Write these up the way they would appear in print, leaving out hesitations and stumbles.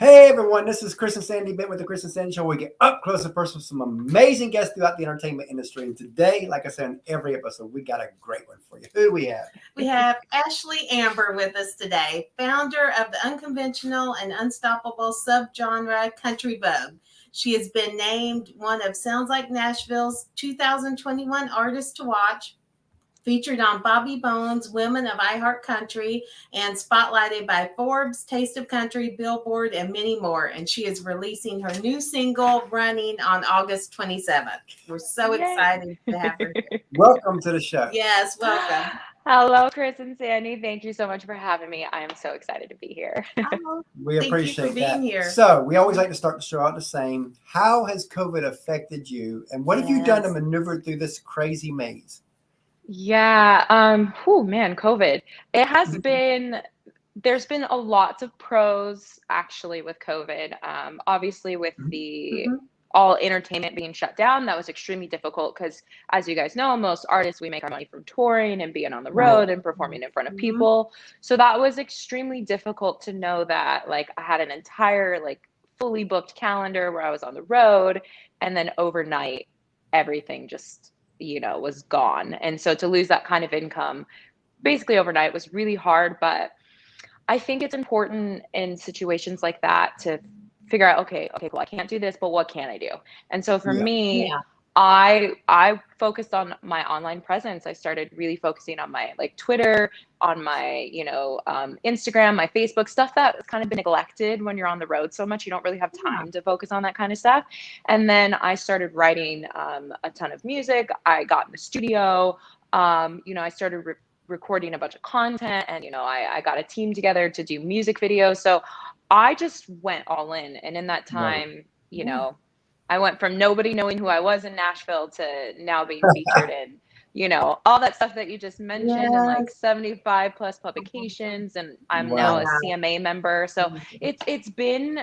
Hey everyone, this is Chris and Sandy Bent with the Chris and Sandy Show. We get up close and personal with some amazing guests throughout the entertainment industry. And today, like I said in every episode, we got a great one for you. Who do we have? We have Ashlie Amber with us today, founder of the unconventional and unstoppable subgenre Country Vogue. She has been named one of Sounds Like Nashville's 2021 Artists to Watch, featured on Bobby Bones' Women of iHeart Country, and spotlighted by Forbes, Taste of Country, Billboard, and many more. And she is releasing her new single, Running, on August 27th. We're so excited to have her here. Welcome to the show. Yes, welcome. Hello, Chris and Sandy. Thank you so much for having me. I am so excited to be here. We appreciate you for being here. So we always like to start the show out the same. How has COVID affected you? And what have you done to maneuver through this crazy maze? Yeah. COVID. It has been, there's been a lot of pros actually with COVID. Obviously with the all entertainment being shut down, that was extremely difficult because, as you guys know, most artists, we make our money from touring and being on the road and performing in front of people. So that was extremely difficult to know that, like, I had an entire, like, fully booked calendar where I was on the road, and then overnight, everything just, was gone. And so to lose that kind of income basically overnight was really hard. But I think it's important in situations like that to figure out, okay, cool, I can't do this, but what can I do? And so for me, I focused on my online presence. I started really focusing on my Twitter, on my, Instagram, my Facebook, stuff that has kind of been neglected when you're on the road so much. You don't really have time to focus on that kind of stuff. And then I started writing a ton of music. I got in the studio. I started recording a bunch of content, and, I got a team together to do music videos. So I just went all in. And in that time, I went from nobody knowing who I was in Nashville to now being featured in, all that stuff that you just mentioned, and like 75 plus publications. And I'm now a CMA member. So it's been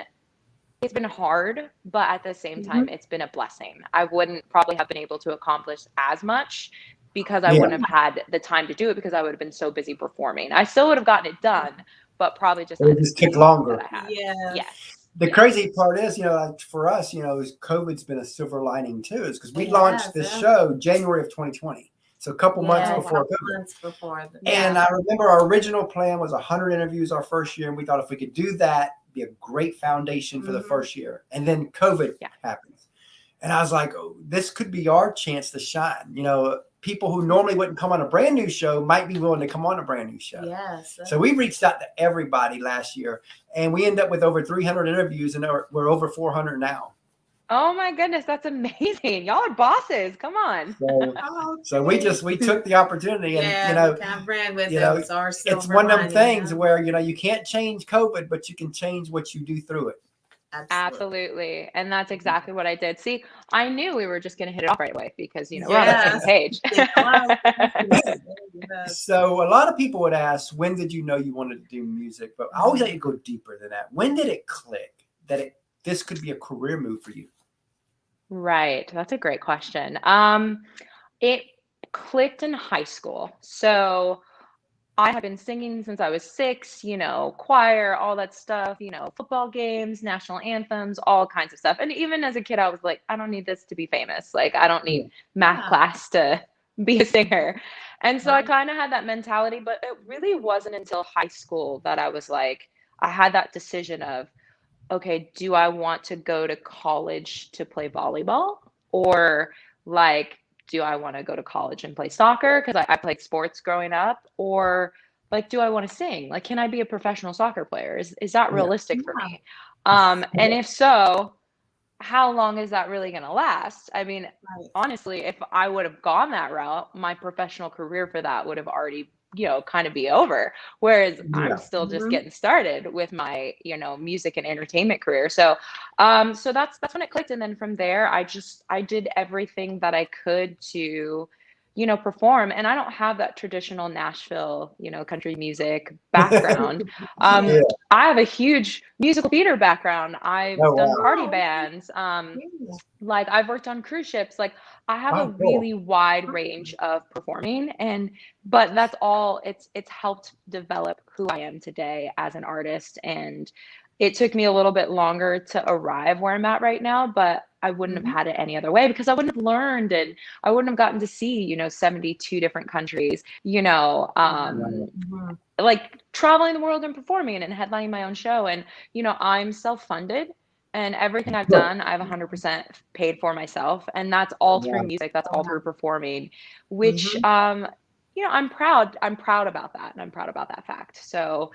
hard, but at the same time, it's been a blessing. I wouldn't probably have been able to accomplish as much because I wouldn't have had the time to do it, because I would have been so busy performing. I still would have gotten it done, but probably just it just took longer. Yes. The crazy part is, for us, COVID's been a silver lining too, is because we launched this show January of 2020. So a couple months before COVID. And I remember our original plan was 100 interviews our first year. And we thought if we could do that, it'd be a great foundation for the first year. And then COVID happens. And I was like, oh, this could be our chance to shine. People who normally wouldn't come on a brand new show might be willing to come on a brand new show. Yes. So we reached out to everybody last year, and we ended up with over 300 interviews, and we're over 400 now. Oh my goodness, that's amazing! Y'all are bosses. Come on. So we took the opportunity, and kind of ran with it. It's one of them things where you can't change COVID, but you can change what you do through it. Absolutely. And that's exactly what I did. See, I knew we were just going to hit it off right away because, we're on the same page. So a lot of people would ask, when did you know you wanted to do music? But I always like to go deeper than that. When did it click that this could be a career move for you? Right. That's a great question. It clicked in high school. So I had been singing since I was 6, choir, all that stuff, football games, national anthems, all kinds of stuff. And even as a kid, I was like, I don't need this to be famous. Like, I don't need math class to be a singer. And so I kind of had that mentality, but it really wasn't until high school that I was like, I had that decision of, okay, do I want to go to college to play volleyball? Or do I want to go to college and play soccer? Because I played sports growing up. Or do I want to sing? Can I be a professional soccer player? Is that realistic for me? And if so, how long is that really going to last? I mean, honestly, if I would have gone that route, my professional career for that would have already kind of be over. Whereas I'm still just getting started with my, music and entertainment career. So, so that's when it clicked. And then from there, I did everything that I could to, perform. And I don't have that traditional Nashville, country music background. I have a huge musical theater background. I've done party bands. I've worked on cruise ships. I have a really wide range of performing, but that's all. It's helped develop who I am today as an artist, and it took me a little bit longer to arrive where I'm at right now, but I wouldn't have had it any other way because I wouldn't have learned and I wouldn't have gotten to see, 72 different countries, like traveling the world and performing and headlining my own show. And, I'm self-funded and everything I've done, I've 100% paid for myself. And that's all through music. That's all through performing, which, I'm proud about that. And I'm proud about that fact. So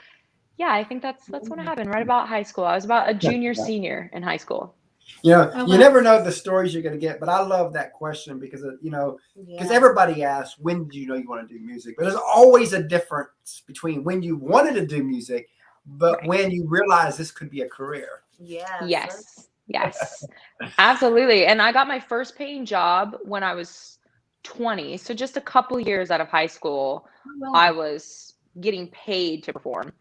yeah, I think that's when it happened right about high school. I was about a junior, senior in high school. You never know the stories you're going to get, but I love that question because, because everybody asks, when do you know you want to do music? But there's always a difference between when you wanted to do music, but when you realize this could be a career. Yes, absolutely. And I got my first paying job when I was 20. So just a couple years out of high school, I was getting paid to perform.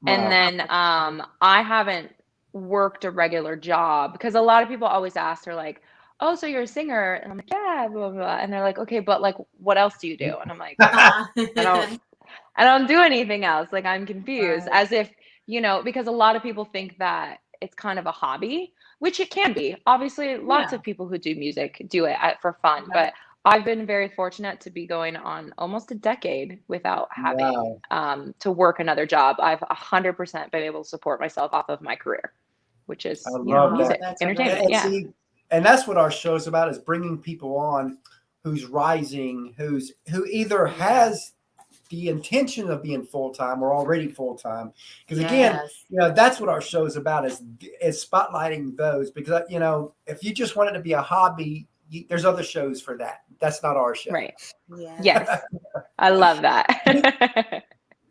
Wow. And then I haven't worked a regular job because a lot of people always ask, they're like, oh, so you're a singer? And I'm like, yeah, blah, blah, blah. And they're like, okay, but like, what else do you do? And I'm like, I don't do anything else. Like, I'm confused as if, because a lot of people think that it's kind of a hobby, which it can be. Obviously, lots of people who do music do it for fun, but I've been very fortunate to be going on almost a decade without having to work another job. I've 100% been able to support myself off of my career, which is music, entertainment. And that's what our show is about, is bringing people on who's rising, who either has the intention of being full-time or already full-time. Because again, that's what our show is about, is spotlighting those. Because, if you just want it to be a hobby, there's other shows for that. That's not our show. Right. Yeah. Yes. I love that.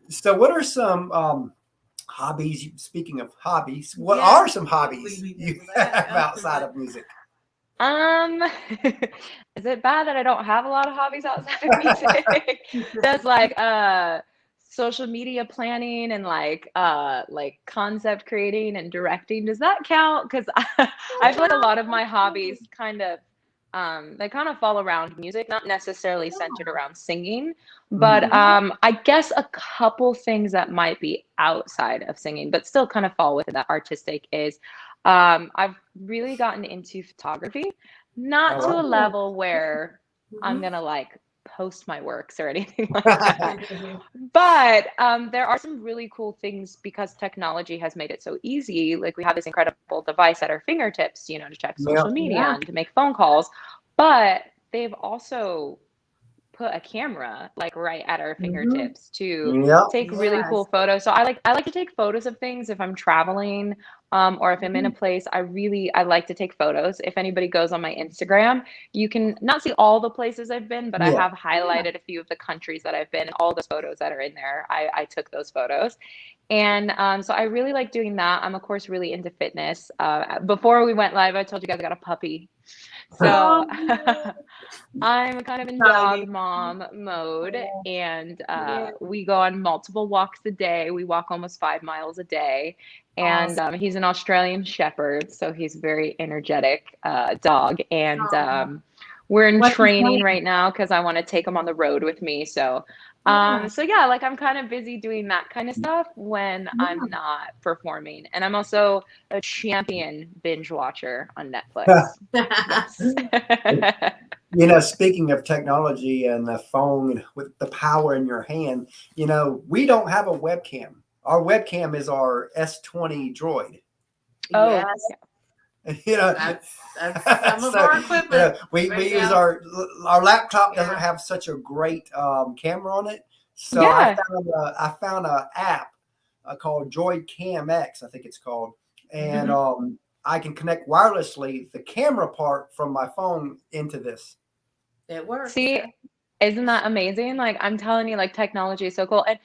So what are some hobbies? Speaking of hobbies, what are some hobbies you have outside of music? Is it bad that I don't have a lot of hobbies outside of music? That's like social media planning and like concept creating and directing. Does that count? Because I feel like a lot of my hobbies kind of they kind of fall around music, not necessarily centered around singing, but I guess a couple things that might be outside of singing, but still kind of fall within that artistic is I've really gotten into photography, not to a level where I'm gonna like post my works or anything like that. But there are some really cool things because technology has made it so easy. Like we have this incredible device at our fingertips, to check social media and to make phone calls. But they've also put a camera like right at our fingertips to take really cool photos. So I like to take photos of things if I'm traveling or if I'm in a place. I like to take photos. If anybody goes on my Instagram, you can not see all the places I've been, but I have highlighted a few of the countries that I've been. All those photos that are in there, I took those photos. And so I really like doing that. I'm of course really into fitness. Before we went live, I told you guys I got a puppy. So I'm kind of in dog mom mode, and we go on multiple walks a day. We walk almost 5 miles a day, and he's an Australian Shepherd, so he's a very energetic dog. And we're in training right now because I want to take him on the road with me. So like I'm kind of busy doing that kind of stuff when I'm not performing. And I'm also a champion binge watcher on Netflix. Speaking of technology and the phone with the power in your hand, we don't have a webcam. Our webcam is our S20 Droid. Oh, yes. That's some of our equipment. We use our laptop doesn't have such a great camera on it, so I found an app called Droid Cam X, I think it's called, and I can connect wirelessly the camera part from my phone into this. It works. See, isn't that amazing? Like I'm telling you, like technology is so cool. And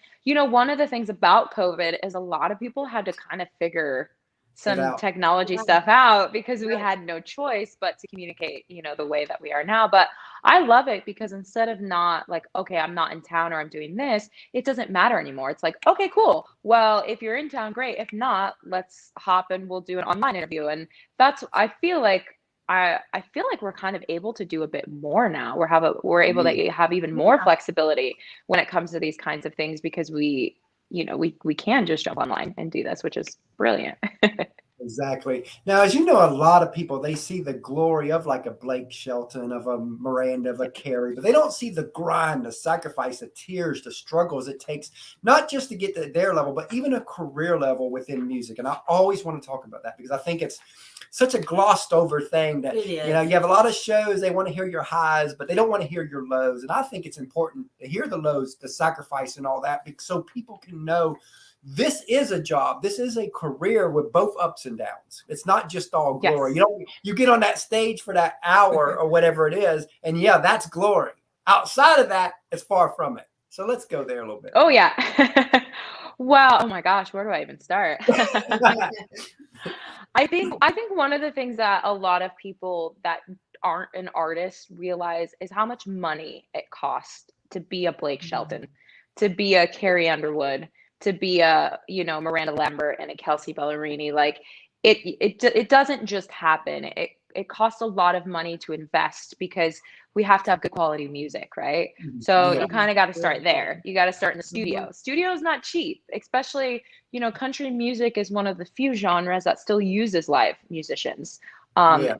one of the things about COVID is a lot of people had to kind of figure some technology stuff out because we had no choice but to communicate, the way that we are now. But I love it because instead of not like, okay, I'm not in town or I'm doing this, it doesn't matter anymore. It's like, okay, cool. Well, if you're in town, great. If not, let's hop and we'll do an online interview. And I feel like we're kind of able to do a bit more now. We're able to have even more flexibility when it comes to these kinds of things because we we can just jump online and do this, which is brilliant. Exactly. Now, as you know, a lot of people, they see the glory of like a Blake Shelton, of a Miranda, of a Carey, but they don't see the grind, the sacrifice, the tears, the struggles it takes, not just to get to their level, but even a career level within music. And I always want to talk about that because I think it's such a glossed over thing that, you have a lot of shows, they want to hear your highs, but they don't want to hear your lows. And I think it's important to hear the lows, the sacrifice and all that, so people can know this is a job. This is a career with both ups and downs. It's not just all glory. Yes. You get on that stage for that hour or whatever it is, and that's glory. Outside of that, it's far from it. So let's go there a little bit. Oh yeah. Well, oh my gosh, where do I even start? I think one of the things that a lot of people that aren't an artist realize is how much money it costs to be a Blake Shelton, to be a Carrie Underwood, to be a Miranda Lambert and a Kelsey Ballerini. Like it doesn't just happen. It costs a lot of money to invest because we have to have good quality music, right? So you kind of got to start there. You got to start in the studio. Studio is not cheap, especially country music is one of the few genres that still uses live musicians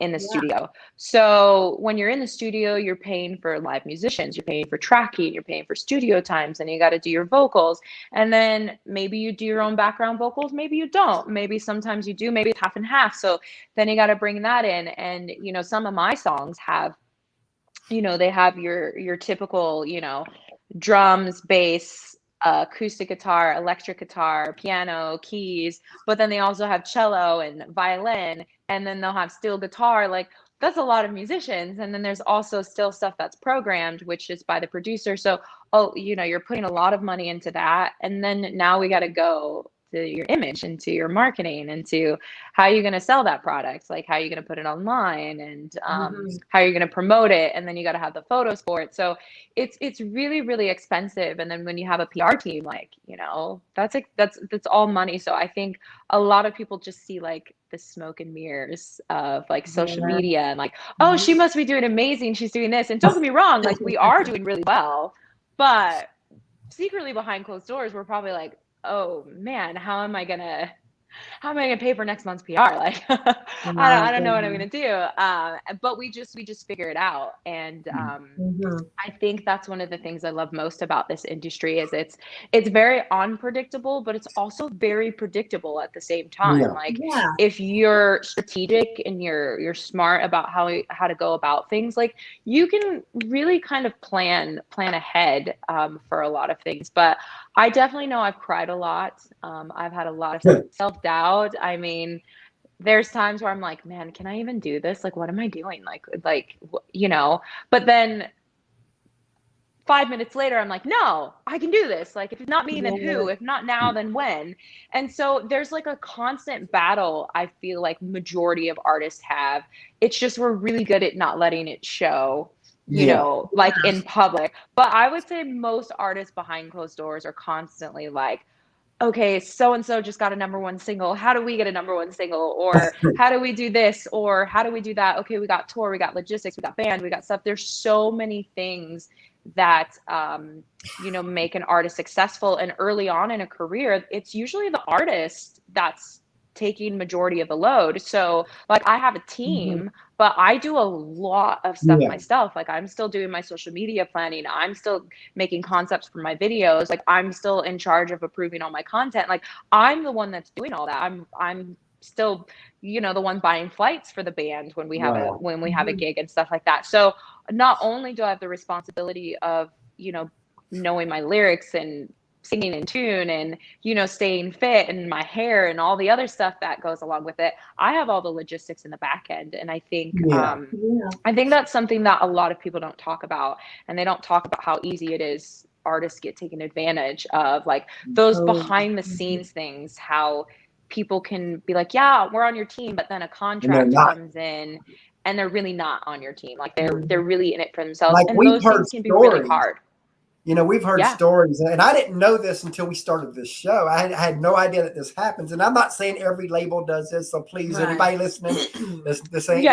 in the studio. So when you're in the studio, you're paying for live musicians, you're paying for tracking, you're paying for studio times, and you got to do your vocals. And then maybe you do your own background vocals, maybe you don't. Maybe sometimes you do, maybe it's half and half. So then you got to bring that in. And, some of my songs have, they have your typical, drums, bass, acoustic guitar, electric guitar, piano, keys, but then they also have cello and violin, and then they'll have steel guitar. Like that's a lot of musicians. And then there's also still stuff that's programmed, which is by the producer. So, you're putting a lot of money into that. And then now we got to go to your image and to your marketing and to how you're going to sell that product, like how you're going to put it online and how you're going to promote it. And then you got to have the photos for it. So it's really, really expensive. And then when you have a PR team, like, that's all money. So I think a lot of people just see like the smoke and mirrors of like social media and like, oh, she must be doing amazing. She's doing this. And don't get me wrong, like we are doing really well, but secretly behind closed doors, we're probably like, oh man, how am I gonna pay for next month's PR? Like, I don't know what I'm gonna do. But we just figure it out. And I think that's one of the things I love most about this industry is it's very unpredictable, but it's also very predictable at the same time. If you're strategic and you're smart about how to go about things, like you can really kind of plan ahead for a lot of things. But I definitely know I've cried a lot. I've had a lot of self-doubt. I mean, there's times where I'm like, man, can I even do this? Like, what am I doing? But then 5 minutes later, I'm like, no, I can do this. Like, if it's not me, then who? If not now, then when? And so there's like a constant battle I feel like majority of artists have. It's just we're really good at not letting it show. In public. But I would say most artists behind closed doors are constantly like, okay, so-and-so just got a #1 single. How do we get a #1 single? Or how do we do this? Or how do we do that? Okay, we got tour, we got logistics, we got band, we got stuff. There's so many things that, make an artist successful. And early on in a career, it's usually the artist that's taking majority of the load. So like I have a team, but I do a lot of stuff myself. Like I'm still doing my social media planning. I'm still making concepts for my videos. Like I'm still in charge of approving all my content. Like I'm the one that's doing all that. I'm still, the one buying flights for the band when we have a gig and stuff like that. So not only do I have the responsibility of, knowing my lyrics and singing in tune and, staying fit and my hair and all the other stuff that goes along with it, I have all the logistics in the back end. And I think, I think that's something that a lot of people don't talk about, and they don't talk about how easy it is. Artists get taken advantage of, like those behind the scenes things, how people can be like, yeah, we're on your team, but then a contract comes in and they're really not on your team. Like they're really in it for themselves. Like and those things can be really hard. We've heard stories, and I didn't know this until we started this show. I had no idea that this happens, and I'm not saying every label does this. So please, anybody listening, this ain't.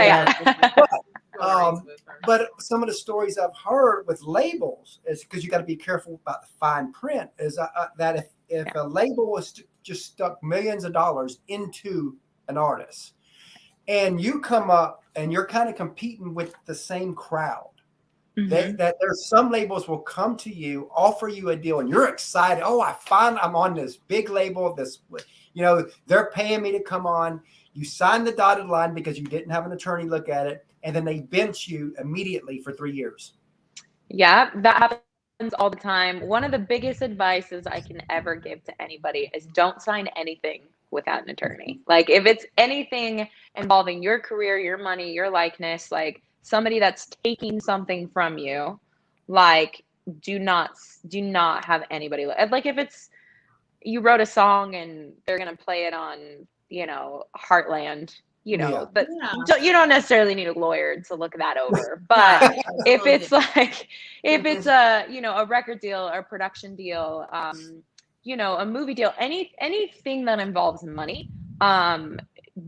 But some of the stories I've heard with labels is because you got to be careful about the fine print. Is that if a label was just stuck millions of dollars into an artist, and you come up and you're kind of competing with the same crowd. That there's some labels will come to you, offer you a deal, and you're excited. Oh, I'm on this big label. They're paying me to come on. You sign the dotted line because you didn't have an attorney look at it, and then they bench you immediately for 3 years. Yeah, that happens all the time. One of the biggest advices I can ever give to anybody is don't sign anything without an attorney. Like if it's anything involving your career, your money, your likeness, like somebody that's taking something from you, like do not have anybody like if it's you wrote a song and they're going to play it on, Heartland, but you don't necessarily need a lawyer to look that over. But if it's a record deal or production deal, a movie deal, anything that involves money,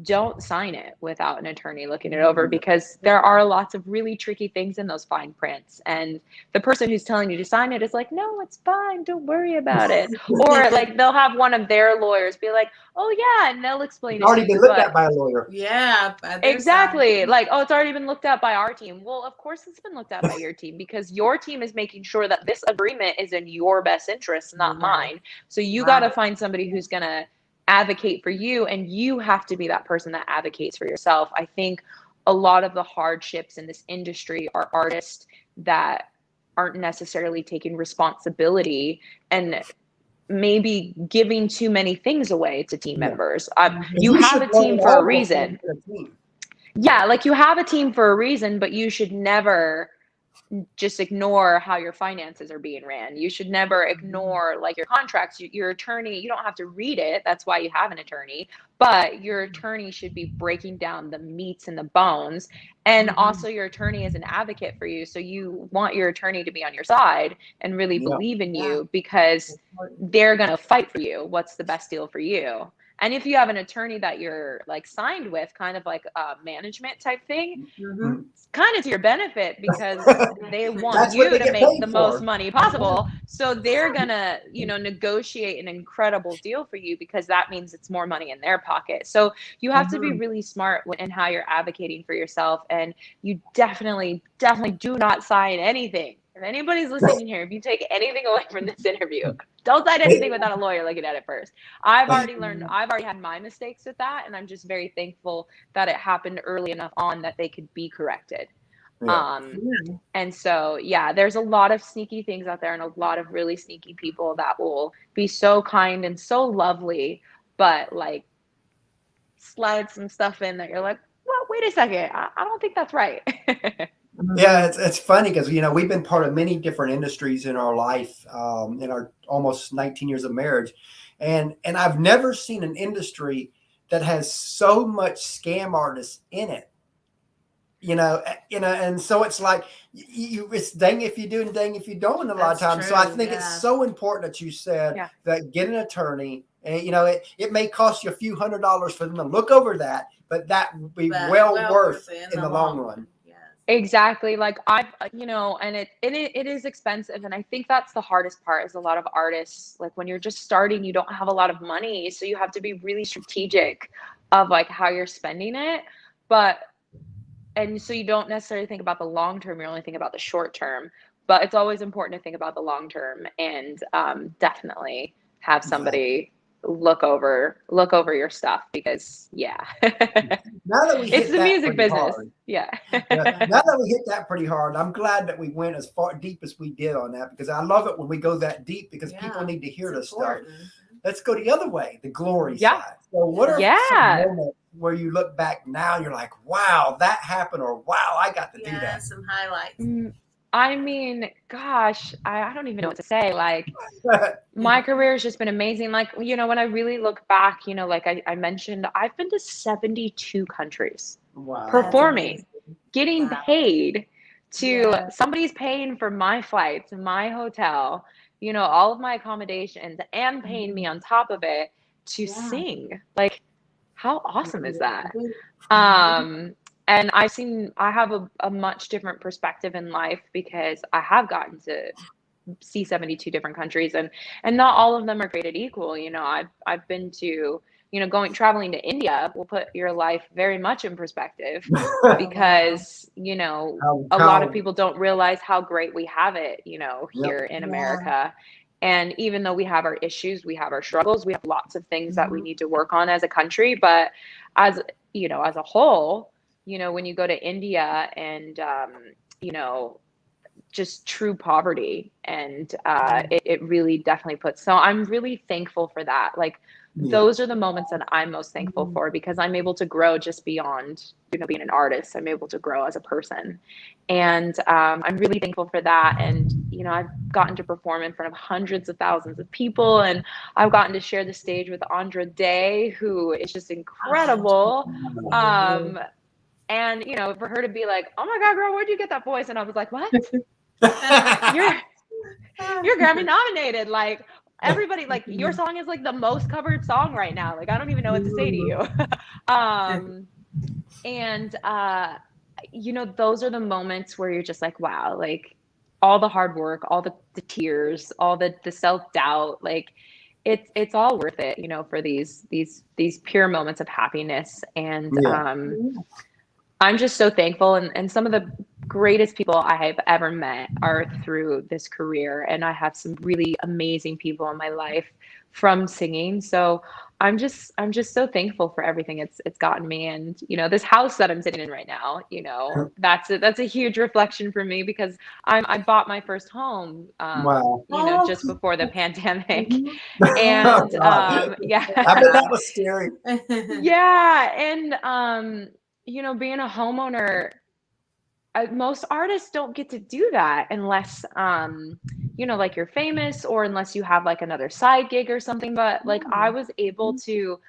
don't sign it without an attorney looking it over, because there are lots of really tricky things in those fine prints. And the person who's telling you to sign it is like, no, it's fine. Don't worry about it. Or like they'll have one of their lawyers be like, oh yeah. And they'll explain it's already been looked at by a lawyer. Yeah. Exactly. Like, oh, it's already been looked at by our team. Well, of course it's been looked at by your team, because your team is making sure that this agreement is in your best interest, not mine. So you got to find somebody who's going to advocate for you, and you have to be that person that advocates for yourself. I think a lot of the hardships in this industry are artists that aren't necessarily taking responsibility and maybe giving too many things away to team members. You have a team for a reason. Yeah, like you have a team for a reason, but you should never just ignore how your finances are being ran. You should never ignore like your contracts. Your attorney, you don't have to read it. That's why you have an attorney. But your attorney should be breaking down the meats and the bones. And also your attorney is an advocate for you. So you want your attorney to be on your side and really believe in you, because they're going to fight for you. What's the best deal for you? And if you have an attorney that you're like signed with, kind of like a management type thing, it's kind of to your benefit, because they want you to make the most money possible. So they're gonna, negotiate an incredible deal for you, because that means it's more money in their pocket. So you have to be really smart in how you're advocating for yourself, and you definitely do not sign anything. If anybody's listening here, if you take anything away from this interview, don't sign anything without a lawyer looking at it first. I've already had my mistakes with that, and I'm just very thankful that it happened early enough on that they could be corrected. And so, there's a lot of sneaky things out there, and a lot of really sneaky people that will be so kind and so lovely, but like slide some stuff in that you're like, well, wait a second, I don't think that's right. Yeah, it's funny because we've been part of many different industries in our life, in our almost 19 years of marriage, and I've never seen an industry that has so much scam artists in it. And so it's like it's dang if you do and dang if you don't a lot of times. So I think it's so important that you said that get an attorney, and it may cost you a few $100s for them to look over that, but that will be well worth in the long run. Exactly. Like and it is expensive. And I think that's the hardest part, is a lot of artists, like when you're just starting, you don't have a lot of money. So you have to be really strategic of like how you're spending it. And so you don't necessarily think about the long term. You only think about the short term, but it's always important to think about the long term, and definitely have somebody look over your stuff, because now that we it's the music business. Hard, now that we hit that pretty hard, I'm glad that we went as far deep as we did on that, because I love it when we go that deep, because people need to hear this stuff. Let's go the other way, the glory side. So what are some moments where you look back now and you're like, wow, that happened, or wow, I got to do that? Some highlights. I mean, gosh, I don't even know what to say. Like, my career has just been amazing. Like, when I really look back, like I mentioned, I've been to 72 countries performing, getting paid to somebody's paying for my flights, my hotel, all of my accommodations, and paying me on top of it to sing. Like, how awesome is that? and I have a much different perspective in life because I have gotten to see 72 different countries, and not all of them are created equal. You know, I've been to, you know, traveling to India will put your life very much in perspective because, you know, a lot of people don't realize how great we have it, you know, here in America. And even though we have our issues, we have our struggles, we have lots of things that we need to work on as a country. But as, you know, as a whole, you know, when you go to India and, you know, just true poverty, and it really definitely puts, so I'm really thankful for that. Like, those are the moments that I'm most thankful for, because I'm able to grow just beyond, you know, being an artist. I'm able to grow as a person, and I'm really thankful for that. And, you know, I've gotten to perform in front of hundreds of thousands of people, and I've gotten to share the stage with Andra Day, who is just incredible. And, you know, for her to be like, "Oh my God, girl, where'd you get that voice?" And I was like, "What? You're Grammy nominated. Like, everybody, like, your song is like the most covered song right now. Like, I don't even know what to say to you." And you know, those are the moments where you're just like, wow, like, all the hard work, all the tears, all the self-doubt, like, it's all worth it, you know, for these pure moments of happiness. And I'm just so thankful. And some of the greatest people I have ever met are through this career. And I have some really amazing people in my life from singing. So I'm just so thankful for everything it's gotten me. And, you know, this house that I'm sitting in right now, you know, that's a huge reflection for me, because I bought my first home, you know, just before the pandemic. And yeah, I bet that was scary. Yeah. And you know, being a homeowner, most artists don't get to do that unless, you know, like, you're famous, or unless you have like another side gig or something. But like, I was able to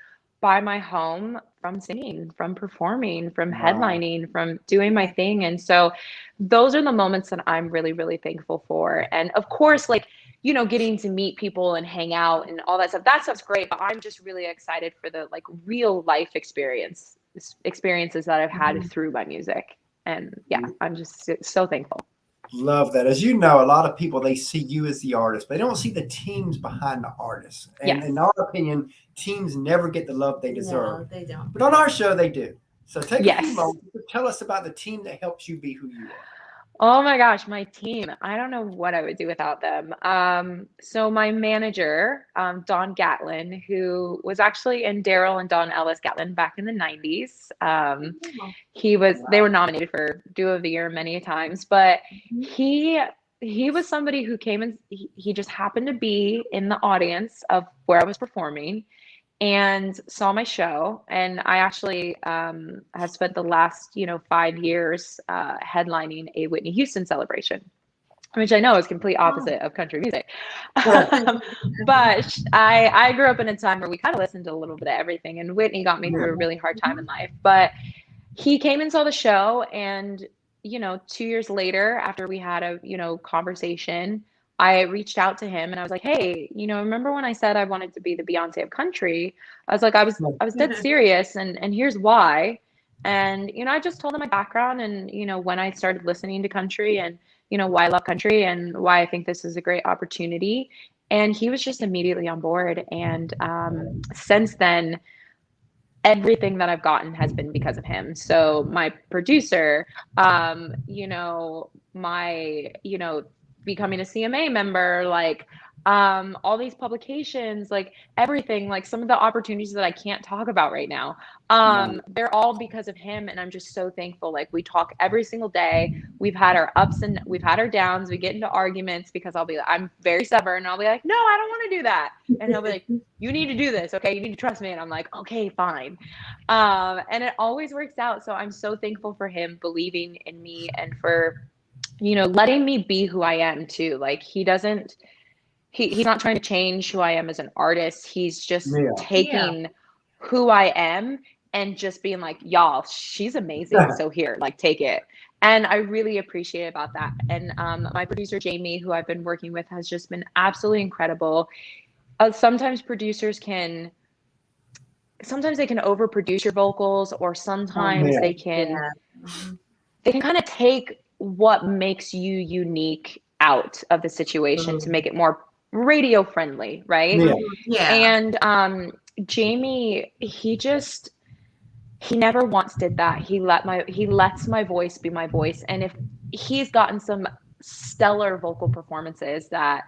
buy my home from singing, from performing, from headlining, from doing my thing. And so those are the moments that I'm really, really thankful for. And of course, like, you know, getting to meet people and hang out and all that stuff's great. But I'm just really excited for the, like, real life experiences that I've had through my music. And yeah, I'm just so thankful. Love that. As you know, a lot of people, they see you as the artist, but they don't see the teams behind the artist. And in our opinion, teams never get the love they deserve. No, they don't. But on our show, they do. So take a few moments to tell us about the team that helps you be who you are. Oh my gosh, my team. I don't know what I would do without them. So my manager, Don Gatlin, who was actually in Daryl and Don Ellis Gatlin back in the 90s. They were nominated for Duo of the Year many times, but he was somebody who came and he just happened to be in the audience of where I was performing and saw my show. And I actually have spent the last, you know, 5 years headlining a Whitney Houston celebration, which I know is complete opposite of country music. But I grew up in a time where we kind of listened to a little bit of everything, and Whitney got me through a really hard time in life. But he came and saw the show, and, you know, 2 years later, after we had a, you know, conversation, I reached out to him and I was like, "Hey, you know, remember when I said I wanted to be the Beyonce of country?" I was like, I was dead serious, and here's why. And, you know, I just told him my background and, you know, when I started listening to country, and, you know, why I love country and why I think this is a great opportunity. And he was just immediately on board. And since then, everything that I've gotten has been because of him. So my producer, you know, you know, becoming a CMA member, like, all these publications, like, everything, like, some of the opportunities that I can't talk about right now, they're all because of him. And I'm just so thankful. Like, we talk every single day. We've had our ups and we've had our downs. We get into arguments because I'm very stubborn, and I'll be like, "No, I don't want to do that." And he'll be like, "You need to do this. Okay. You need to trust me." And I'm like, "Okay, fine." And it always works out. So I'm so thankful for him believing in me, and for, you know, letting me be who I am too. Like, he's not trying to change who I am as an artist. He's just taking who I am and just being like, "Y'all, she's amazing. So here, like, take it." And I really appreciate about that. And my producer, Jamie, who I've been working with, has just been absolutely incredible. Sometimes producers can sometimes they can overproduce your vocals, or sometimes they can kind of take what makes you unique out of the situation to make it more radio friendly, right? And Jamie, he never once did that. He lets my voice be my voice. And if he's gotten some stellar vocal performances that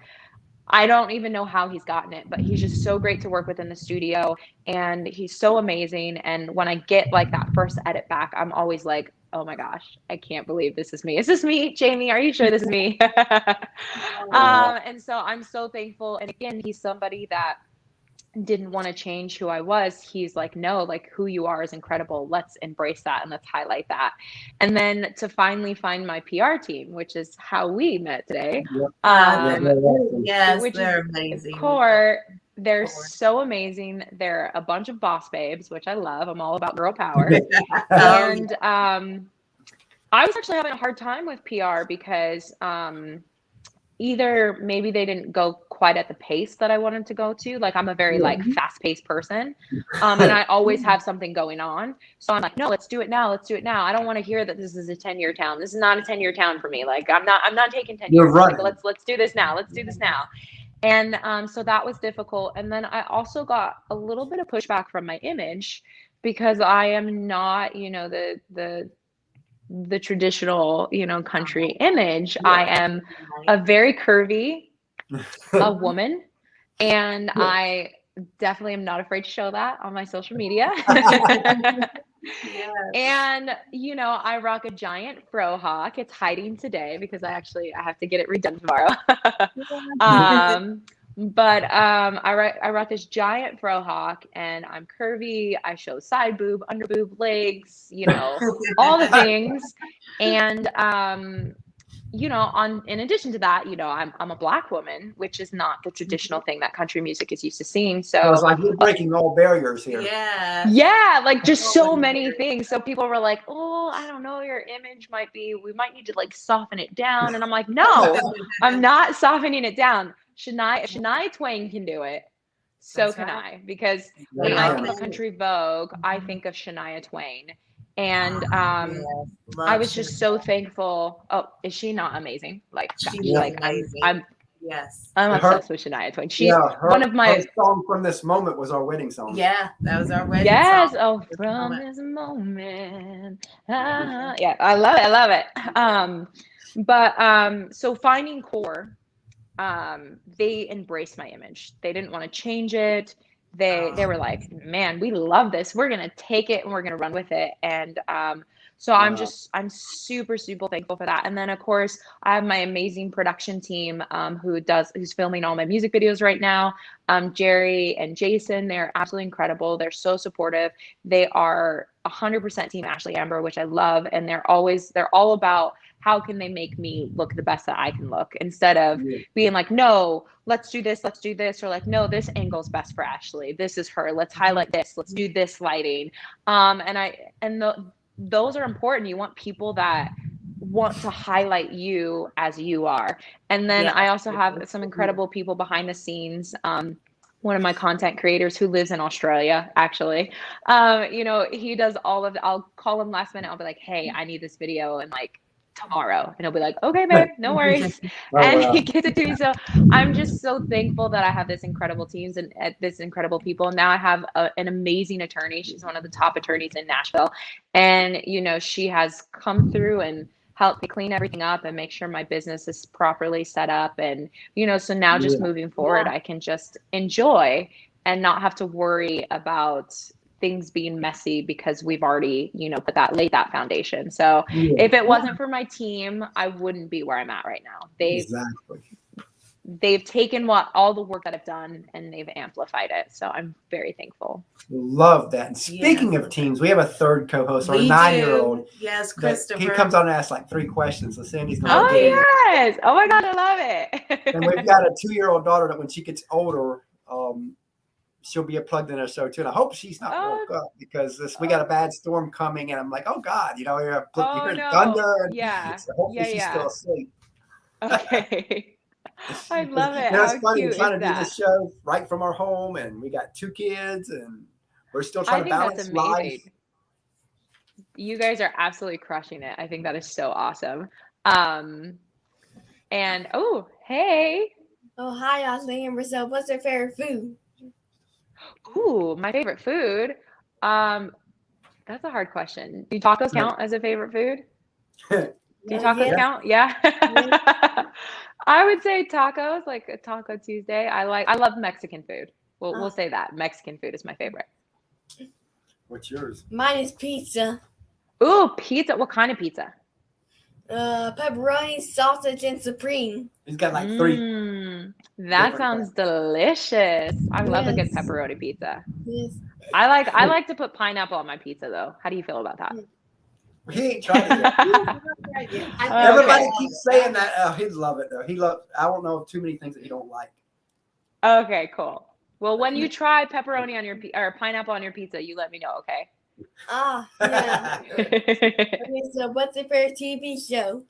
I don't even know how he's gotten it, but he's just so great to work with in the studio, and he's so amazing. And when I get like that first edit back, I'm always like, oh my gosh, I can't believe this is me. Is this me, Jamie? Are you sure this is me? And so I'm so thankful. And again, he's somebody that didn't want to change who I was. He's like, no, like who you are is incredible. Let's embrace that and let's highlight that. And then to finally find my PR team, which is how we met today. Yes, which they're amazing. Core, they're so amazing. They're a bunch of boss babes, which I love. I'm all about girl power. And I was actually having a hard time with PR because either maybe they didn't go quite at the pace that I wanted to go to. Like I'm a very like fast-paced person. And I always have something going on. So I'm like, no, let's do it now. Let's do it now. I don't want to hear that this is a 10-year town. This is not a 10-year town for me. Like I'm not taking 10 years. Like, let's do this now. Let's do this now. And so that was difficult. And then I also got a little bit of pushback from my image because I am not, you know, the traditional, you know, country image. I am a very curvy woman, and I definitely am not afraid to show that on my social media. And you know, I rock a giant fro hawk. It's hiding today because I have to get it redone tomorrow. But I rock this giant fro hawk, and I'm curvy. I show side boob, under boob, legs, you know, all the things. And you know, in addition to that, you know, I'm a Black woman, which is not the traditional thing that country music is used to seeing. So it's like you're breaking all barriers here. Yeah, like just so many things. So people were like, oh, I don't know, your image we might need to like soften it down. And I'm like, no, I'm not softening it down. Shania Twain can do it. So can I. Because when I think of Country Vogue, I think of Shania Twain. And I was just so thankful. Oh, is she not amazing? Like, I'm obsessed with Shania Twain. She's one of my. Her song from this moment was our wedding song. Yeah, that was our wedding song. Oh, from this moment. Yeah, I love it. But so finding Core, they embraced my image. They didn't want to change it. They were like, man, we love this. We're going to take it and we're going to run with it. And so I'm super, super thankful for that. And then of course I have my amazing production team who's filming all my music videos right now. Jerry and Jason, they're absolutely incredible. They're so supportive. They are 100% team Ashlie Amber, which I love. And they're all about how can they make me look the best that I can look, instead of being like, no, let's do this, or like, no, this angle's best for Ashlie. This is her. Let's highlight this. Let's do this lighting. Those are important. You want people that want to highlight you as you are. And then I also have some incredible people behind the scenes. One of my content creators who lives in Australia, actually, you know, he does all of I'll call him last minute. I'll be like, hey, I need this video. And like, tomorrow, and he'll be like, okay, babe, no worries. He gets it to me. So I'm just so thankful that I have this incredible teams and this incredible people. Now I have an amazing attorney. She's one of the top attorneys in Nashville, and you know, she has come through and helped me clean everything up and make sure my business is properly set up. And you know, so now just moving forward, I can just enjoy and not have to worry about things being messy because we've already, you know, laid that foundation. So if it wasn't for my team, I wouldn't be where I'm at right now. They've taken all the work that I've done and they've amplified it. So I'm very thankful. Love that. And speaking of teams, we have a third co-host, our 9-year-old. Yes, Christopher. He comes on and asks like 3 questions. So Sandy's going to yes. Oh my God, I love it. And we've got a 2-year-old daughter that when she gets older, she'll be plugged in her show too. And I hope she's not woke up because we got a bad storm coming, and I'm like, oh God, you know, you're hearing thunder. And so hopefully she's still asleep. Okay. I love it. It's funny. We're trying to do this show right from our home, and we got 2 kids, and We're still trying to balance that's amazing. life. You guys are absolutely crushing it. I think that is so awesome. And oh, hey. Oh, hi, Ashlie Amber. So, what's your favorite food? Ooh, my favorite food. That's a hard question. Do tacos count as a favorite food? Do tacos count? Yeah. I would say tacos, like a Taco Tuesday. I love Mexican food. We'll say that. Mexican food is my favorite. What's yours? Mine is pizza. Ooh, pizza. What kind of pizza? Pepperoni, sausage, and supreme. He's got like 3. That sounds delicious. I love a good pepperoni pizza. Yes. I like to put pineapple on my pizza though. How do you feel about that? He ain't tried it yet. Everybody keeps saying that. Oh, he'd love it though. I don't know of too many things that he don't like. Okay, cool. Well, when you try pepperoni on your or pineapple on your pizza, you let me know, okay? Yeah. Okay, so what's your favorite TV show?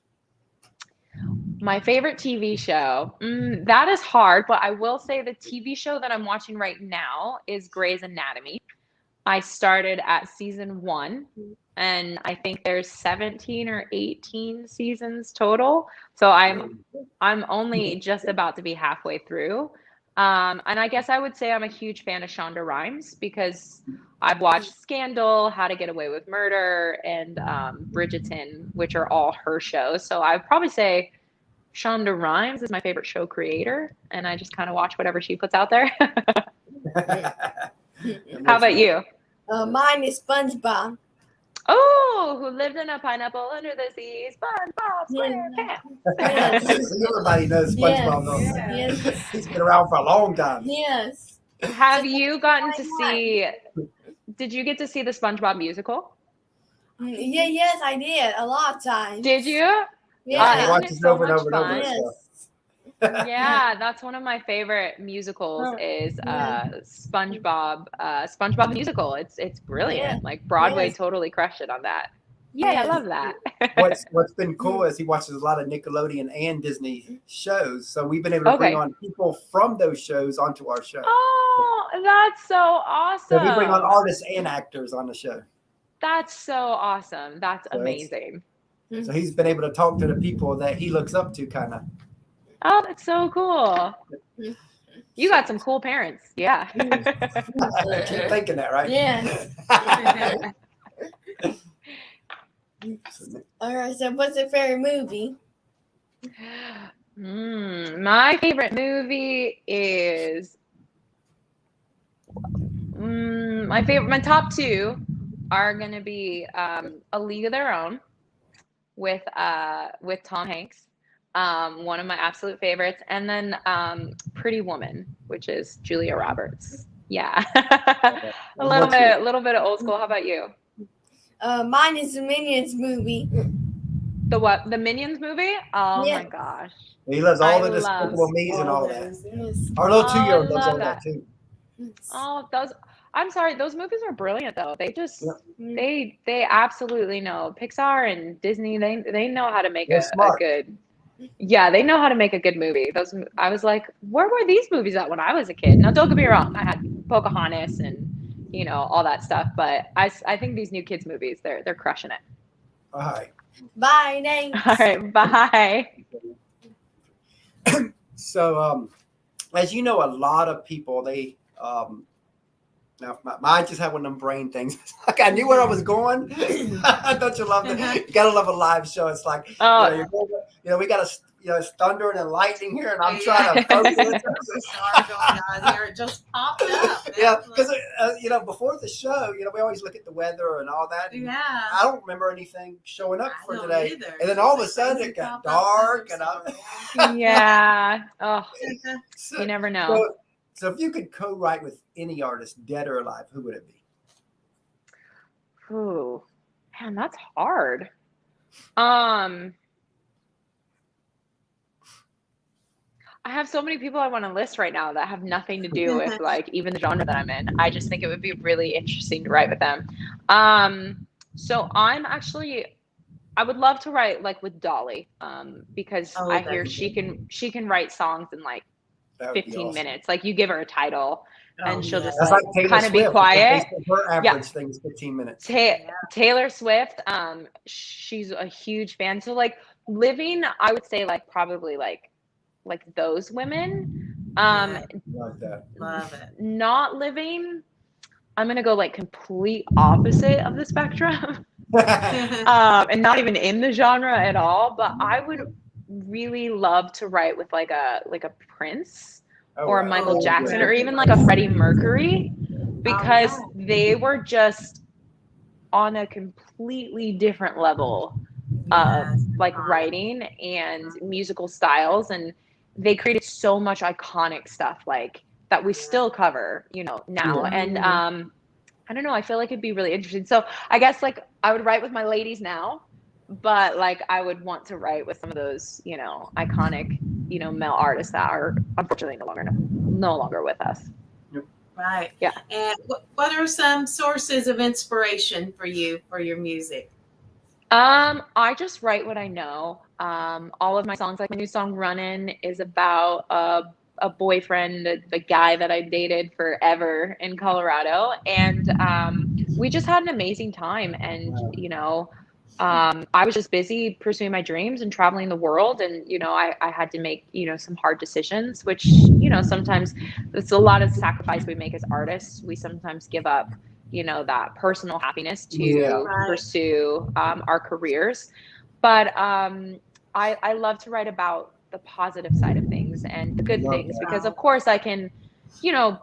My favorite TV show. That is hard, but I will say the TV show that I'm watching right now is Grey's Anatomy. I started at season 1, and I think there's 17 or 18 seasons total. So I'm only just about to be halfway through. And I guess I would say I'm a huge fan of Shonda Rhimes because I've watched Scandal, How to Get Away with Murder, and Bridgerton, which are all her shows. So I'd probably say Shonda Rhimes is my favorite show creator, and I just kind of watch whatever she puts out there. How about you? Mine is SpongeBob. Oh, who lived in a pineapple under the sea? SpongeBob SquarePants. Everybody knows SpongeBob. Yes. He's been around for a long time. Yes. Have you gotten to see? Did you get to see the SpongeBob musical? Yes, I did a lot of times. Did you? Yeah. He watches it over and over and over. Yes. Yeah, that's one of my favorite musicals is SpongeBob SpongeBob musical. It's brilliant. Yeah. Like Broadway Yes. totally crushed it on that. Yeah, I love that. What's been cool is he watches a lot of Nickelodeon and Disney shows. So we've been able to bring on people from those shows onto our show. Oh, that's so awesome. So we bring on artists and actors on the show. That's so awesome. That's amazing. So he's been able to talk to the people that he looks up to, kind of. Oh, that's so cool. You got some cool parents. Yeah. I keep thinking that, right? Yes. All right, so what's your favorite movie? My favorite movie is my top 2 are gonna be A League of Their Own with Tom Hanks. One of my absolute favorites, and then Pretty Woman, which is Julia Roberts. Yeah. a little bit of old school. How about you? Mine is the Minions movie. The what? The Minions movie? Oh my gosh. He loves all the Despicable Me's and all that. Yes. Our little 2-year-old loves all that too. Oh, I'm sorry, those movies are brilliant though. They just they absolutely know. Pixar and Disney, they know how to make a good. Yeah, they know how to make a good movie. I was like, where were these movies at when I was a kid? Now, don't get me wrong, I had Pocahontas and all that stuff, but I think these new kids movies, they're crushing it. All right. Bye, thanks. All right, bye. So, as you know, a lot of people now I just had one of them brain things. Like I knew where I was going. Don't you love it? You gotta love a live show. It's like we got it's thundering and lightning here, and I'm trying to focus. Going on here. It just popped up. Yeah, because before the show, we always look at the weather and all that. And I don't remember anything showing up for today. Either. And then all of a sudden it got dark, and yeah. Oh, you never know. So if you could co-write with any artist, dead or alive, who would it be? Ooh, man, that's hard. I have so many people I want to list right now that have nothing to do with like even the genre that I'm in. I just think it would be really interesting to write with them. So I would love to write like with Dolly, because I hear she can write songs in like 15 minutes. Like you give her a title and she'll just That's like Taylor kind of be Swift. quiet. Her average thing is 15 minutes. Taylor Swift, she's a huge fan. So like living, I would say like probably like those women. Like that. Love it. Not living, I'm gonna go like complete opposite of the spectrum. And not even in the genre at all. But I would really love to write with like a Prince or a Michael Jackson or even like a Freddie Mercury, because they were just on a completely different level of like writing and musical styles, and they created so much iconic stuff like that we still cover, you know, now. And I don't know, I feel like it'd be really interesting. So I guess like I would write with my ladies now, but like I would want to write with some of those, you know, iconic, you know, male artists that are unfortunately no longer with us. Right. Yeah. And what are some sources of inspiration for you for your music? I just write what I know. All of my songs, like my new song "Runnin'" is about a boyfriend, the guy that I dated forever in Colorado, and we just had an amazing time. And you know, I was just busy pursuing my dreams and traveling the world, and you know, I had to make, you know, some hard decisions, which, you know, sometimes it's a lot of sacrifice we make as artists. We sometimes give up, you know, that personal happiness to pursue our careers. But I love to write about the positive side of things and the good things, because of course I can, you know,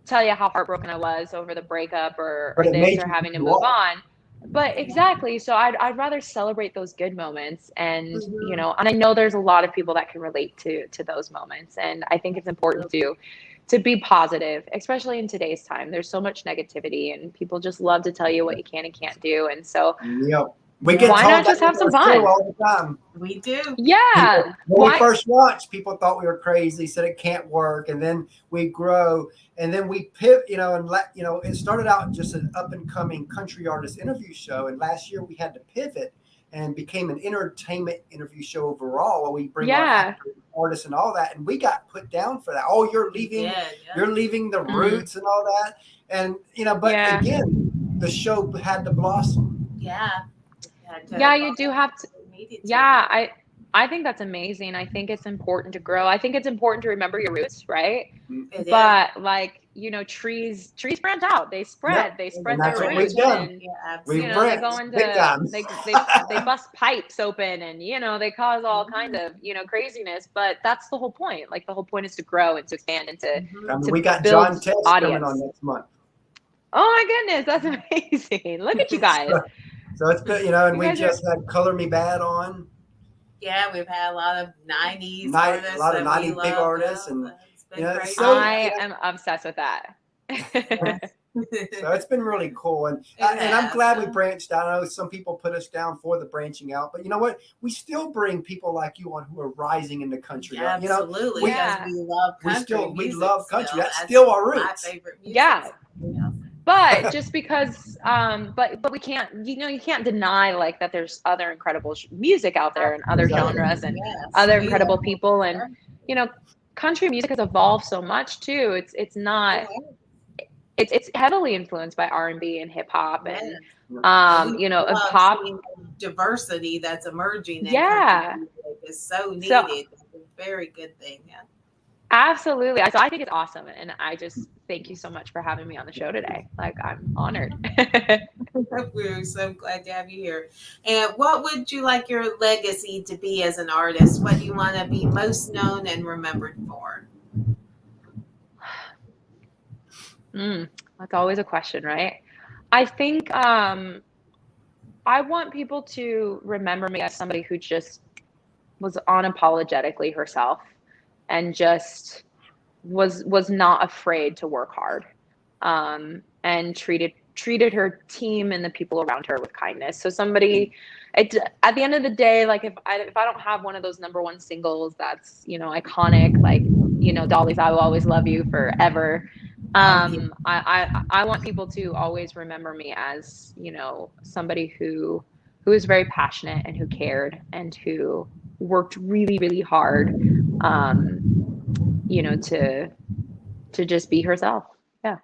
tell you how heartbroken I was over the breakup or this or having to move on. But exactly. So I'd rather celebrate those good moments, and, you know, and I know there's a lot of people that can relate to those moments. And I think it's important to be positive, especially in today's time. There's so much negativity and people just love to tell you what you can and can't do. And so we get why not just have some fun all the time? We do. Yeah. When we first launched, people thought we were crazy, said it can't work, and then we grow, and then we pivot, you know, and you know, it started out just an up and coming country artist interview show, and last year we had to pivot and became an entertainment interview show overall, where we bring on actors, artists and all that, and we got put down for that. Oh, you're leaving, you're leaving the roots and all that, and you know, but again, the show had to blossom. You do have to. I think that's amazing. I think it's important to grow. I think it's important to remember your roots, right? But like, you know, trees branch out. They spread. They spread their roots. And, you know, they go into they bust pipes open, and you know, they cause all kinds of, you know, craziness. But that's the whole point. Like the whole point is to grow and to expand and to we got build John Tess coming on next month. Oh my goodness, that's amazing! Look at you guys. So it's good, you know, and we just had Color Me Bad on. Yeah, we've had a lot of 90s artists. A lot of 90s big artists. And you know, I am obsessed with that. So it's been really cool. And I'm glad we branched out. I know some people put us down for the branching out, but you know what? We still bring people like you on who are rising in the country. Absolutely. You know, we love country. We love country. That's still our roots. My favorite music. Yeah. But just because, but we can't, you know, you can't deny like that there's other incredible music out there and other genres and other incredible people. And, you know, country music has evolved so much too. It's not, it's heavily influenced by R&B and hip hop and, you know, pop diversity that's emerging. Is so needed. It's a very good thing. Yeah. Absolutely. So I think it's awesome. And I just thank you so much for having me on the show today. Like, I'm honored. We're so glad to have you here. And what would you like your legacy to be as an artist? What do you want to be most known and remembered for? That's always a question, right? I think I want people to remember me as somebody who just was unapologetically herself. And just was not afraid to work hard, and treated her team and the people around her with kindness. So somebody, at the end of the day, like if I don't have one of those #1 singles that's, you know, iconic, like, you know, Dolly's "I Will Always Love You" forever. I want people to always remember me as, you know, somebody who is very passionate and who cared and who worked really, really hard, you know, to just be herself. Yeah.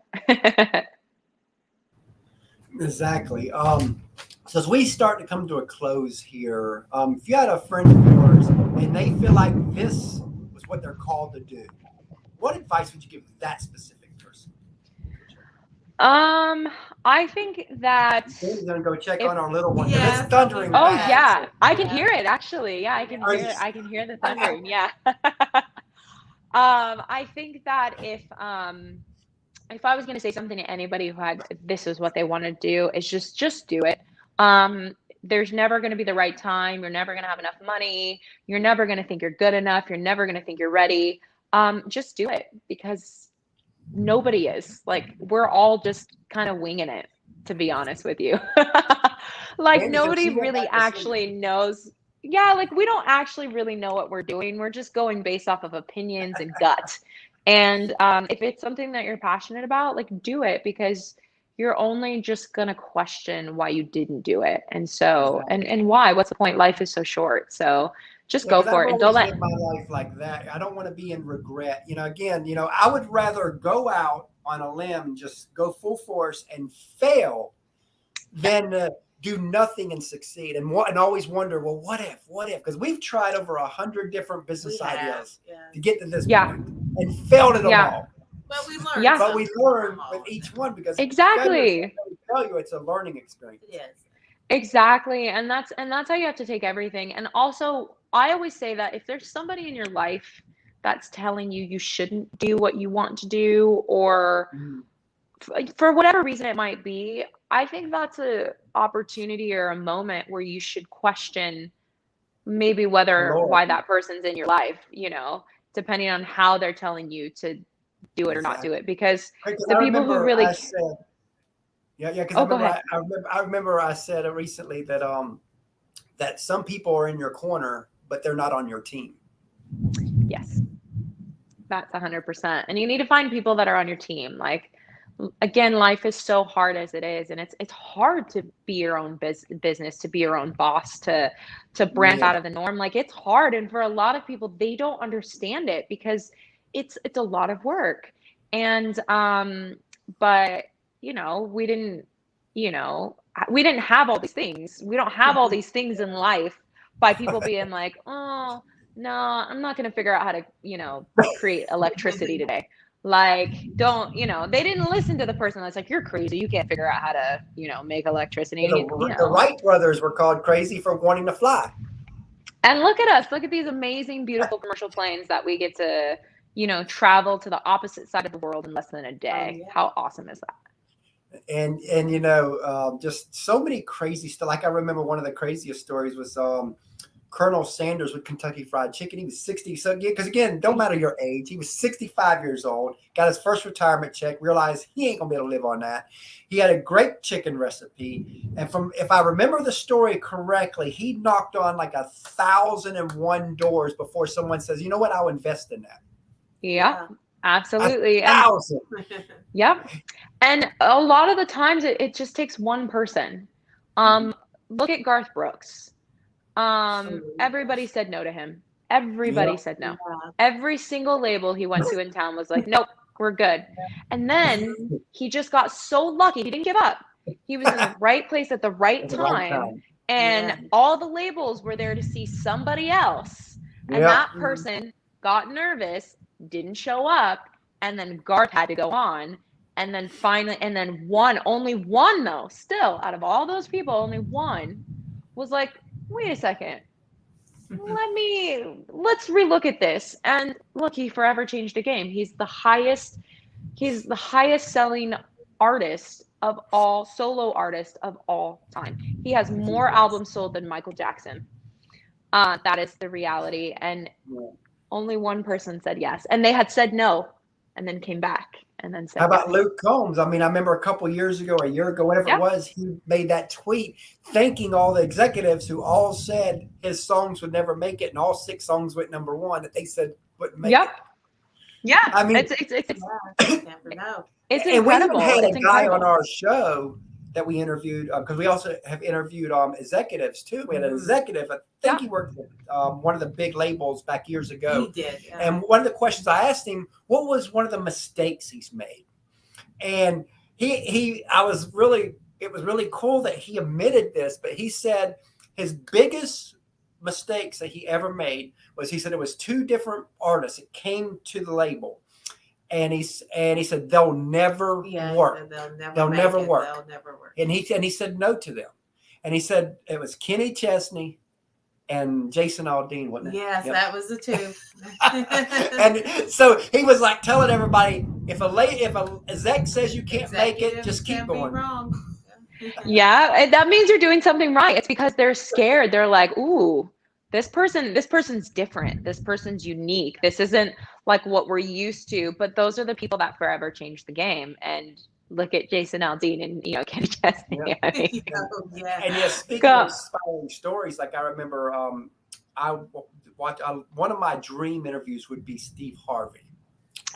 Exactly. So as we start to come to a close here, if you had a friend of yours and they feel like this was what they're called to do, what advice would you give that specific person? I think that We're gonna go check if on our little one. Yeah, It's thundering. oh back. yeah, I can Yeah. hear it actually. Yeah, I can Are hear you- it. I can hear the thundering. Yeah. I think that if I was going to say something to anybody who had this is what they want to do, is just do it. There's never going to be the right time. You're never going to have enough money. You're never going to think you're good enough. You're never going to think you're ready. Just do it, because nobody is. Like, we're all just kind of winging it, to be honest with you. Like, And nobody she went really back to sleep. actually knows. Yeah, like, we don't actually really know what we're doing. We're just going based off of opinions and gut. And if it's something that you're passionate about, like, do it, because you're only just gonna question why you didn't do it. And so, and why? What's the point? Life is so short. So just go 'cause for I've it, and don't always let. lived my life like that. I don't want to be in regret. Again, I would rather go out on a limb, just go full force and fail, than do nothing and succeed, and always wonder, well, what if? Because we've tried over 100 different business ideas to get to this Yeah. point and failed at them Yeah. all. But we learn. Yeah. But we learn with each one, because Exactly. failure, it's a learning experience. Yes. Exactly. And that's how you have to take everything. And also, I always say that if there's somebody in your life that's telling you you shouldn't do what you want to do, or for whatever reason it might be, I think that's a opportunity or a moment where you should question maybe why that person's in your life, depending on how they're telling you to do it or not do it. Because the people who really because go ahead. I remember I said recently that that some people are in your corner, but they're not on your team. Yes, that's 100%. And you need to find people that are on your team. Like, again, life is so hard as it is, and it's hard to be your own business, to be your own boss, to branch out of the norm. Like, it's hard, and for a lot of people, they don't understand it, because it's a lot of work. And but we didn't have all these things. We don't have all these things in life by people being like, oh no, I'm not going to figure out how to create electricity today. Like, they didn't listen to the person that's like, you're crazy, you can't figure out how to make electricity. The Wright brothers were called crazy for wanting to fly. And look at us, look at these amazing, beautiful commercial planes that we get to travel to the opposite side of the world in less than a day. How awesome is that? And just so many crazy stuff. Like, I remember one of the craziest stories was Colonel Sanders with Kentucky Fried Chicken. He was 60. So, because again, don't matter your age. He was 65 years old, got his first retirement check, realized he ain't going to be able to live on that. He had a great chicken recipe. And if I remember the story correctly, he knocked on like 1,001 doors before someone says, you know what, I'll invest in that. Yeah, absolutely. 1,000. Yep. And a lot of the times it just takes one person. Look at Garth Brooks. Everybody said no to him. Everybody said no. Every single label he went to in town was like, nope, we're good. And then he just got so lucky. He didn't give up. He was in the right place at the right time. And all the labels were there to see somebody else. And that person got nervous, didn't show up, and then Garth had to go on. And then finally, only one though, still out of all those people, only one was like, wait a second, let's relook at this. And look, he forever changed the game. He's the highest selling solo artist of all time. He has more albums sold than Michael Jackson. That is the reality. And only one person said yes. And they had said no and then came back. And then said, how about Luke Combs? I mean, I remember a year ago, whatever it was, he made that tweet thanking all the executives who all said his songs would never make it, and all 6 songs went #1 that they said wouldn't make it. Yeah. I mean, it's Never know. It's and incredible. we even had it's a guy incredible. on our show that we interviewed, because we also have interviewed executives too. We had an executive, I think he worked with one of the big labels back years ago. He did. And one of the questions I asked him, what was one of the mistakes he's made? And it was really cool that he admitted this, but he said his biggest mistakes that he ever made was, he said it was 2 different artists that came to the label. And he said they'll never work. They'll never work. And he said no to them. And he said it was Kenny Chesney and Jason Aldean, wasn't it? Yes, that was the 2. And so he was like telling everybody, if a exec says you can't make it, just keep going. Wrong. Yeah, that means you're doing something right. It's because they're scared. They're like, ooh, this person's different. This person's unique. This isn't like what we're used to. But those are the people that forever change the game. And look at Jason Aldean and Kenny Chesney. Yeah. I mean, And speaking of inspiring stories, like I remember, one of my dream interviews would be Steve Harvey.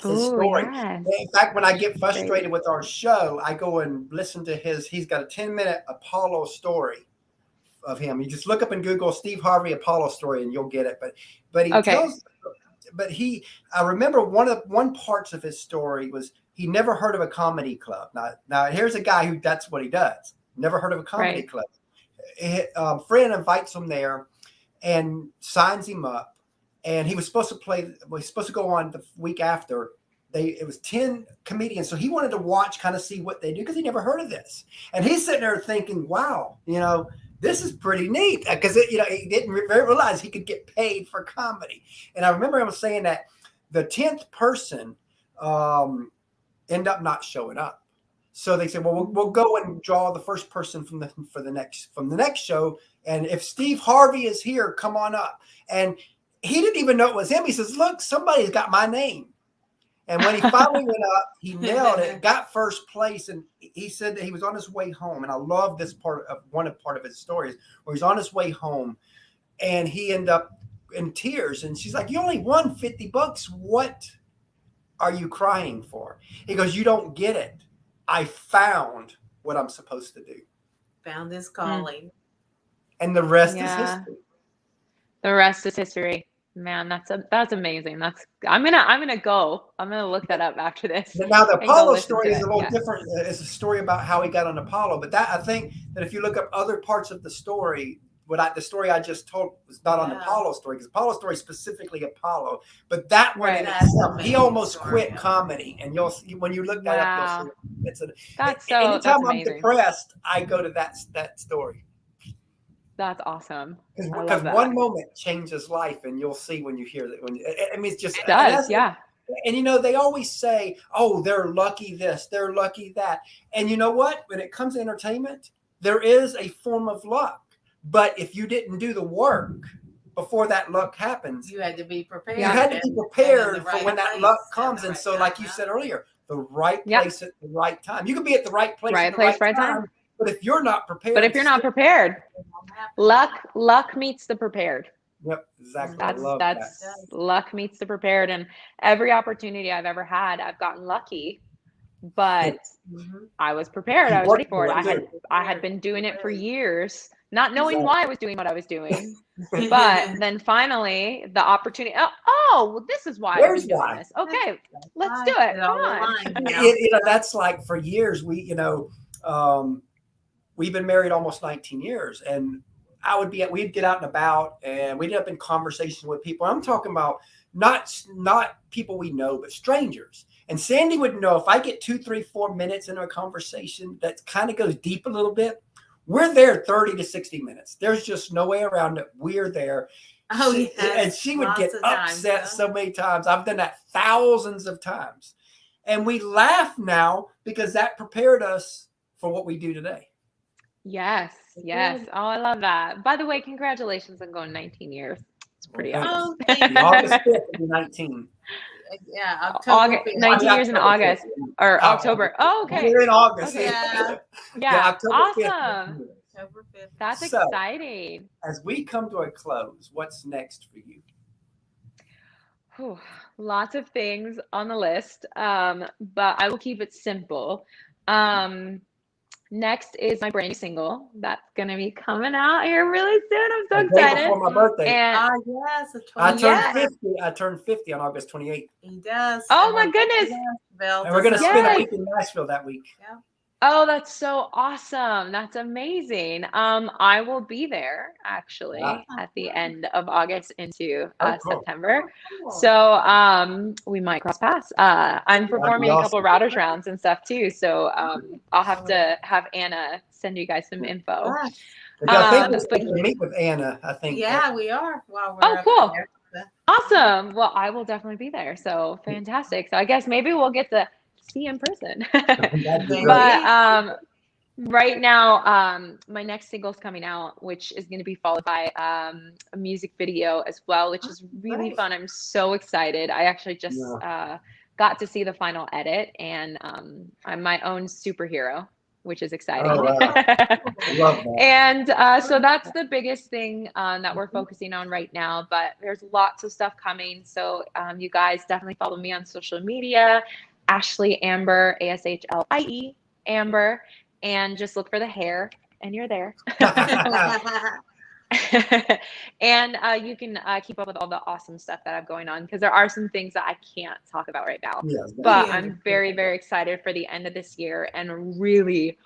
His story. Yes. In fact, when I get frustrated with our show, I go and listen to he's got a 10-minute Apollo story of him. You just look up in Google Steve Harvey Apollo story and you'll get it. But he tells, I remember one parts of his story was he never heard of a comedy club. Now here's a guy who that's what he does. Never heard of a comedy club. A friend invites him there and signs him up. And he was supposed to go on the week after. It was 10 comedians. So he wanted to watch, kind of see what they do, because he never heard of this. And he's sitting there thinking, wow, this is pretty neat. Because he didn't realize he could get paid for comedy. And I remember him saying that the 10th person ended up not showing up. So they said, well, we'll go and draw the first person from the next show. And if Steve Harvey is here, come on up. And he didn't even know it was him. He says, look, somebody's got my name. And when he finally went up, he nailed it, got first place. And he said that he was on his way home. And I love this part of his story, where he's on his way home and he ended up in tears. And she's like, you only won $50. What are you crying for? He goes, you don't get it. I found what I'm supposed to do. Found his calling. And the rest is history. The rest is history. Man, that's amazing. I'm gonna look that up after this. Now the Apollo story is a little different. It's a story about how he got on Apollo, but I think that if you look up other parts of the story, the story I just told was not on the Apollo story, because Apollo story is specifically Apollo, but that one in itself, he almost quit comedy, and you'll see when you look that up, you'll see anytime I'm depressed, I go to that story. That's awesome. Because one moment changes life, and you'll see when you hear that. It's just it does, yeah. And they always say, "Oh, they're lucky this, they're lucky that." And you know what? When it comes to entertainment, there is a form of luck. But if you didn't do the work before that luck happens, you had to be prepared. You had to be prepared for when that luck comes. And so, like you said earlier, the right place at the right time. You can be at the right place, at the right time. But if you're not prepared, luck meets the prepared. Yep, exactly. That's luck meets the prepared. And every opportunity I've ever had, I've gotten lucky, but I was prepared. I was ready for it. I had been doing it for years, not knowing why I was doing what I was doing. But then finally, the opportunity. Well, this is why I was doing this. Okay, let's do it. Come on. That's like for years. We've been married almost 19 years, and we'd get out and about, and we'd end up in conversation with people. I'm talking about not people we know, but strangers. And Sandy would know if I get 2, 3, 4 minutes into a conversation that kind of goes deep a little bit, we're there 30 to 60 minutes. There's just no way around it. We're there. And she would get upset so many times. I've done that thousands of times. And we laugh now because that prepared us for what we do today. Yes. Oh, I love that. By the way, congratulations on going 19 years. It's pretty awesome. August 5th will be 19. Yeah, October. 19 years in August or October. Oh, okay. We're in August. Okay. Yeah. Awesome. 5th. October 5th. That's exciting. As we come to a close, what's next for you? Lots of things on the list, but I will keep it simple. next is my brand new single that's gonna be coming out here really soon. I'm so The day excited. before my birthday. And yes, the I 20th. turned 50. I turned 50 on August 28th. He does. oh my goodness. And we're gonna spend a Yes. week in Nashville that week. Yeah. Oh, that's so awesome. That's amazing. I will be there actually at the end of August into cool. September. Cool. So we might cross paths. I'm performing a couple awesome. routers rounds and stuff too. So I'll have to have Anna send you guys some info. I think we're supposed to meet with Anna. I think. Yeah, we are. While we're Oh, up cool. there. Awesome. Well, I will definitely be there. So fantastic. So I guess maybe we'll get to see in person. But right now, my next single's coming out, which is going to be followed by a music video as well, which is really fun. I'm so excited. I actually just got to see the final edit, and I'm my own superhero, which is exciting. Oh, wow. I love that. And so that's the biggest thing that we're focusing on right now, but there's lots of stuff coming. So you guys definitely follow me on social media, Ashlie Amber, ASHLIE Amber, and just look for the hair and you're there. And you can keep up with all the awesome stuff that I have going on, because there are some things that I can't talk about right now. But I'm very, very excited for the end of this year and really,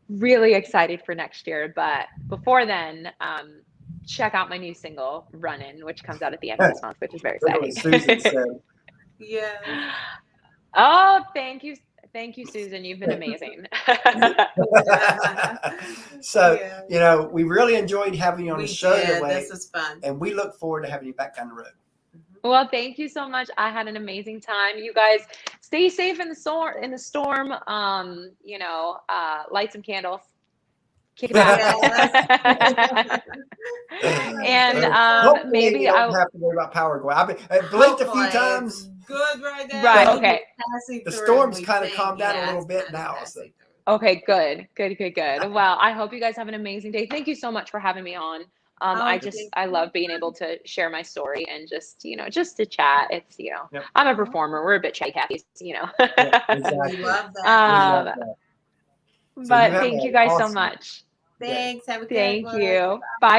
really excited for next year. But before then, check out my new single, Runnin', which comes out at the end of this month, which is very exciting. Yeah. Oh, thank you. Thank you, Susan. You've been amazing. So, you know, we really enjoyed having you on the show today. This is fun. And we look forward to having you back down the road. Well, thank you so much. I had an amazing time. You guys stay safe in the storm. You know, light some candles. Kick it out. And maybe I will have to worry about power going. I've blinked a few times. Good right now. Right. Okay. The storm's kind of calmed down a little bit now. So. Okay. Good. Well, I hope you guys have an amazing day. Thank you so much for having me on. I love being able to share my story and just to chat. It's, I'm a performer. We're a bit chatty, Yeah, We exactly. love that. But thank you guys so much. Thanks. Have a good Thank one. you. Bye.